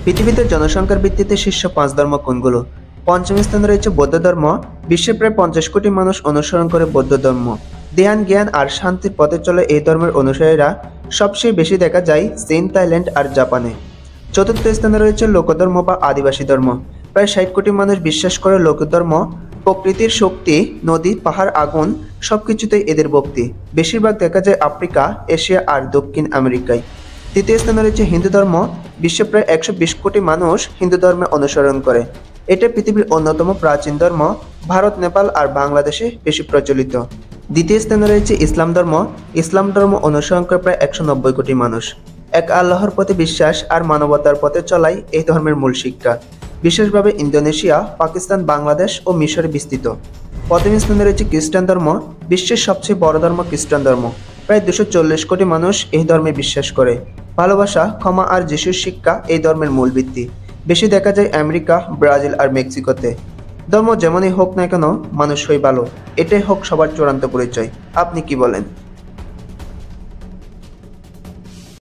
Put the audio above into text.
পৃথিবীতে জনসংখ্যার ভিত্তিতে শীর্ষ 5 ধর্ম কোনগুলো? পঞ্চম স্থানে রয়েছে বৌদ্ধ ধর্ম। বিশ্বে প্রায় 50 কোটি মানুষ অনুসরণ করে বৌদ্ধ ধর্ম। ধ্যান, জ্ঞান আর শান্তির পথে চলে এই ধর্মের অনুসারীরা সবচেয়ে বেশি দেখা যায় চীন, থাইল্যান্ড আর জাপানে। চতুর্থ স্থানে রয়েছে লোকধর্ম বা আদিবাসী ধর্ম। প্রায় 60 কোটি মানুষ বিশ্বাস করে লোকধর্ম। প্রকৃতির শক্তি, নদী, পাহাড়, আগুন সবকিছুতেই এদের ভক্তি। বেশিরভাগ দেখা যায় আফ্রিকা, এশিয়া আর দক্ষিণ আমেরিকায়। তৃতীয় স্থানে রয়েছে হিন্দু ধর্ম। বিশ্বে প্রায় 120 কোটি মানুষ হিন্দু ধর্মে অনুসরণ করে। এটা পৃথিবীর অন্যতম প্রাচীন ধর্ম। ভারত, নেপাল আর বাংলাদেশে বেশি প্রচলিত। দ্বিতীয় স্থানে রয়েছে ইসলাম ধর্ম। ইসলাম ধর্ম অনুসরণ করে প্রায় 190 কোটি মানুষ। এক আল্লাহর প্রতি বিশ্বাস আর মানবতার পথে চলাই এই ধর্মের মূল শিক্ষা। বিশেষভাবে ইন্দোনেশিয়া, পাকিস্তান, বাংলাদেশ ও মিশরে বিস্তৃত। প্রথম স্থানে রয়েছে খ্রিস্টান ধর্ম। বিশ্বের সবচেয়ে বড় ধর্ম খ্রিস্টান ধর্ম। প্রায় 240 কোটি মানুষ এই ধর্মে বিশ্বাস করে। ভালোবাসা, ক্ষমা আর যিশুর শিক্ষা এই ধর্মের মূল ভিত্তি। বেশি দেখা যায় আমেরিকা, ব্রাজিল আর মেক্সিকোতে। ধর্ম যেমনই হোক না কেন, মানুষ হয় ভালো, এটাই হোক সবার চূড়ান্ত পরিচয়। আপনি কি বলেন?